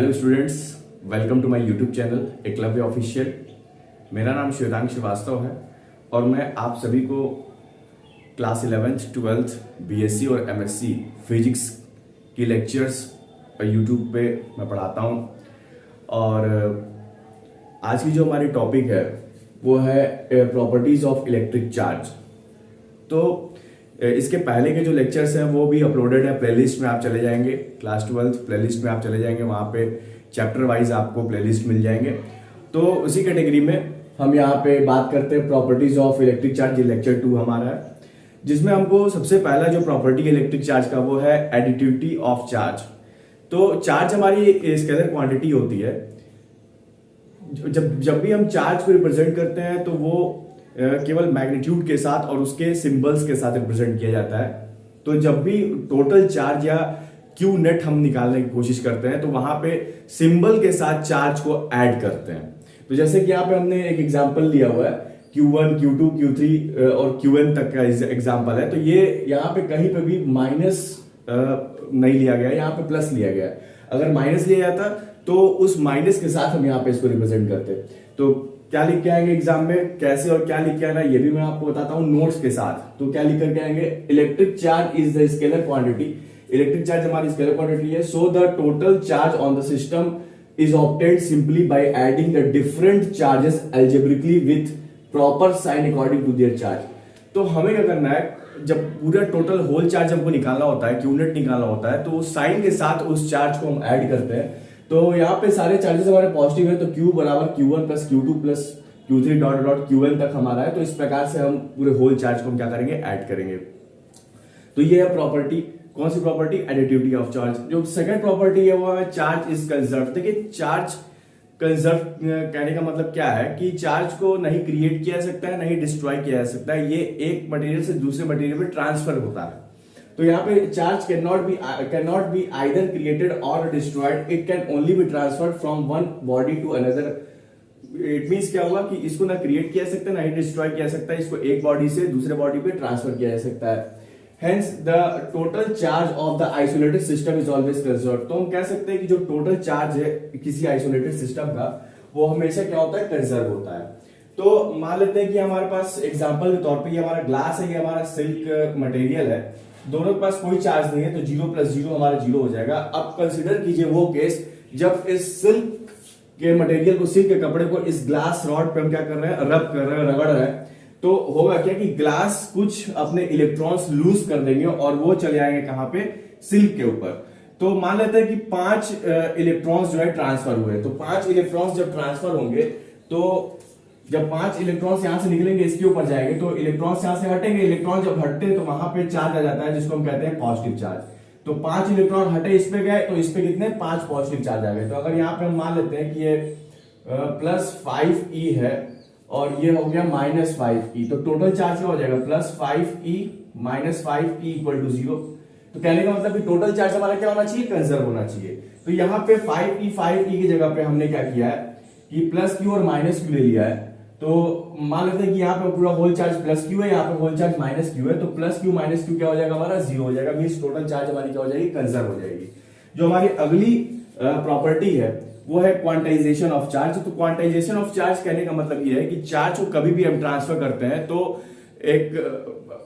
Hello students, welcome to my YouTube channel Eklavya official. मेरा नाम श्वेतांग श्रीवास्तव है और मैं आप सभी को क्लास 11th 12th बीएससी और एमएससी फिजिक्स की लेक्चर्स यूट्यूब पे मैं पढ़ाता हूँ। और आज की जो हमारी टॉपिक है वो है प्रॉपर्टीज ऑफ इलेक्ट्रिक चार्ज। तो इसके पहले के जो लेक्चर्स हैं वो भी अपलोडेड है, प्लेलिस्ट में आप चले जाएंगे, क्लास 12th प्लेलिस्ट में आप चले जाएंगे, वहाँ पे चैप्टर वाइज आपको प्लेलिस्ट मिल जाएंगे। तो उसी कैटेगरी में हम यहाँ पे बात करते हैं प्रॉपर्टीज ऑफ इलेक्ट्रिक चार्ज। ये लेक्चर 2 हमारा है, जिसमें हमको सबसे पहला जो प्रॉपर्टी है इलेक्ट्रिक चार्ज का वो है एडिटिविटी ऑफ चार्ज। तो चार्ज हमारी स्केलर क्वांटिटी होती है। जब भी हम चार्ज को रिप्रेजेंट करते हैं तो वो केवल मैग्नीट्यूड के साथ और उसके सिंबल्स के साथ रिप्रेजेंट किया जाता है। तो जब भी टोटल चार्ज या क्यू नेट हम निकालने की कोशिश करते हैं तो वहां पे सिंबल के साथ चार्ज को ऐड करते हैं। तो जैसे कि यहाँ पे हमने एक एग्जांपल लिया हुआ है, Q1, Q2, Q3 और Qn तक का एग्जांपल है। तो ये यहाँ पे कहीं पे भी माइनस नहीं लिया गया, यहाँ पे प्लस लिया गया। अगर माइनस लिया जाता तो उस माइनस के साथ हम यहाँ पे इसको रिप्रेजेंट करते। तो क्या लिख के आएंगे एग्जाम में, कैसे और क्या लिख के आना ये भी मैं आपको बताता हूँ नोट्स के साथ। तो क्या लिख करके आएंगे, electric charge is the scalar quantity. Electric charge हमारी स्केलर क्वांटिटी है। So the total charge on the system is obtained simply by adding the different charges algebraically with proper sign according to their charge. तो हमें क्या करना है, जब पूरा total whole charge हमको निकालना होता है, क्यू नेट निकालना होता है, तो साइन के साथ उस चार्ज को हम ऐड करते हैं। तो यहाँ पे सारे चार्जेस हमारे पॉजिटिव है, तो Q बराबर Q1 plus Q2 plus Q3 dot dot Qn तक हमारा है। तो इस प्रकार से हम पूरे होल चार्ज को हम क्या करेंगे, ऐड करेंगे। तो ये है प्रॉपर्टी। कौन सी प्रॉपर्टी, एडिटिविटी ऑफ चार्ज। जो सेकंड प्रॉपर्टी है वो है चार्ज इज कंजर्व। देखिए चार्ज कंजर्व कहने का मतलब क्या है कि चार्ज को नहीं क्रिएट किया जा सकता है, नहीं डिस्ट्रॉय किया जा सकता है। ये एक मटेरियल से दूसरे मटेरियल में ट्रांसफर होता है। तो यहाँ पे charge can not be either created और destroyed, it can only be transferred from one body to another. It means क्या होगा कि इसको ना क्रिएट किया जा सकता है ना ही डिस्ट्रॉय किया जा सकता है, इसको एक बॉडी से दूसरे बॉडी पे ट्रांसफर किया जा सकता है। Hence the total charge of the isolated system is always conserved। तो हम कह सकते हैं कि जो टोटल चार्ज है किसी आइसोलेटेड सिस्टम का वो हमेशा क्या होता है, कंजर्व होता है। तो मान लेते हैं कि हमारे पास एग्जांपल के तौर पे ये हमारा ग्लास है, ये हमारा सिल्क मटेरियल है, दोनों के पास कोई चार्ज नहीं है, तो 0 प्लस 0 हमारा 0 हो जाएगा। अब कंसिडर कीजिए वो केस जब इस सिल्क के मटेरियल को, सिल्क के कपड़े को इस ग्लास रॉड पे हम क्या कर रहे हैं, रब कर रहे हैं, रगड़ रहे हैं। तो होगा क्या कि ग्लास कुछ अपने इलेक्ट्रॉन्स लूज कर देंगे और वो चले आएंगे कहां पे, सिल्क के ऊपर। तो मान लेते हैं कि 5 इलेक्ट्रॉन्स जो है ट्रांसफर हुए। तो 5 इलेक्ट्रॉन्स जब ट्रांसफर होंगे, तो जब 5 इलेक्ट्रॉन्स यहां से निकलेंगे इसके ऊपर जाएंगे, तो इलेक्ट्रॉन्स यहां से हटेंगे। इलेक्ट्रॉन जब हटते हैं तो वहां पे चार्ज आ जाता है जिसको हम कहते हैं पॉजिटिव चार्ज। तो 5 इलेक्ट्रॉन हटे, इस पे गए, तो इस पे कितने, 5 पॉजिटिव चार्ज आ गए। तो अगर यहाँ पे हम मान लेते हैं कि ये +5e है और ये हो गया -5e, तो टोटल चार्ज क्या हो जाएगा, +5e -5e इक्वल टू 0। तो कहने का मतलब कि टोटल चार्ज हमारा क्या होना चाहिए, कंजर्व होना चाहिए। तो यहाँ पे 5e की जगह पे हमने क्या किया है कि +q और -q ले लिया है। तो मान लेते हैं कि यहाँ पे पूरा होल चार्ज +q है, यहाँ पे होल चार्ज -q है। तो +q -q क्या हो जाएगा, हमारा 0 हो जाएगा। मींस टोटल चार्ज हमारी क्या हो जाएगी, कंजर्व हो जाएगी। जो हमारी अगली प्रॉपर्टी है वो है क्वांटाइजेशन ऑफ चार्ज। तो क्वांटाइजेशन ऑफ चार्ज कहने का मतलब ये है कि चार्ज को कभी भी हम ट्रांसफर करते हैं तो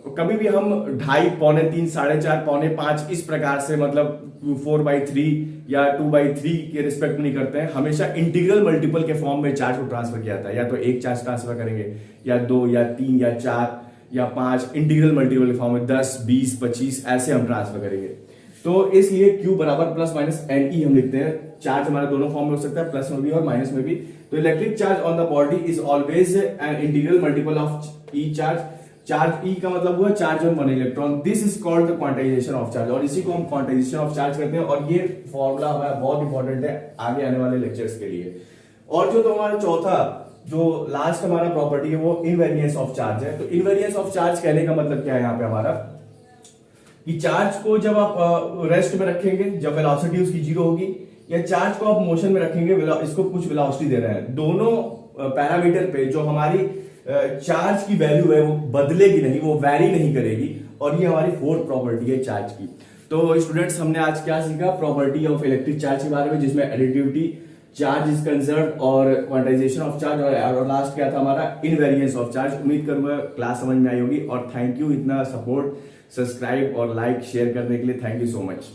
कभी भी हम 2.5, 3.25, 4.5, 4.5 इस प्रकार से, मतलब 4/3 या 2/3 के रिस्पेक्ट में नहीं करते हैं। हमेशा इंटीग्रल मल्टीपल के फॉर्म में चार्ज को ट्रांसफर किया जाता है। या तो एक चार्ज ट्रांसफर करेंगे, या 2 या 3 या 4 या 5, इंटीग्रल मल्टीपल के फॉर्म में 10, 20, 25 ऐसे हम ट्रांसफर करेंगे। तो इसलिए Q बराबर +-NE हम लिखते हैं। चार्ज हमारा दोनों फॉर्म में हो सकता है, प्लस में भी और माइनस में भी। तो electric charge on the body is always an integral multiple of E charge. Charge E का मतलब हुआ charge on 1 electron. This is called the quantization of charge, और इसी को हम क्वांटाइजेशन ऑफ चार्ज करते हैं। और ये फॉर्मूला हमारा बहुत इंपॉर्टेंट है आगे आने वाले लेक्चर्स के लिए। और जो तो हमारा चौथा, जो लास्ट हमारा प्रॉपर्टी है वो इनवेरियंस ऑफ चार्ज है। तो इनवेरियंस ऑफ चार्ज कहने का मतलब क्या है यहाँ पे हमारा, कि चार्ज को जब आप रेस्ट में रखेंगे, जब वेलोसिटी उसकी 0 होगी, या चार्ज को आप मोशन में रखेंगे, इसको कुछ वेलोसिटी दे रहे हैं, दोनों पैरामीटर पे जो हमारी चार्ज की वैल्यू है वो बदलेगी नहीं, वो वैरी नहीं करेगी। और ये हमारी फोर्थ प्रॉपर्टी है चार्ज की। तो स्टूडेंट्स, हमने आज क्या सीखा? प्रॉपर्टी ऑफ इलेक्ट्रिक चार्ज के बारे में, जिसमें एडिटिविटी, चार्ज इज कंजर्व और क्वांटाइजेशन ऑफ चार्ज, और लास्ट क्या था हमारा? Invariance of charge. उम्मीद करूंगा क्लास समझ में आई होगी, और थैंक यू इतना सपोर्ट, सब्सक्राइब और लाइक शेयर करने के लिए। Thank you so much.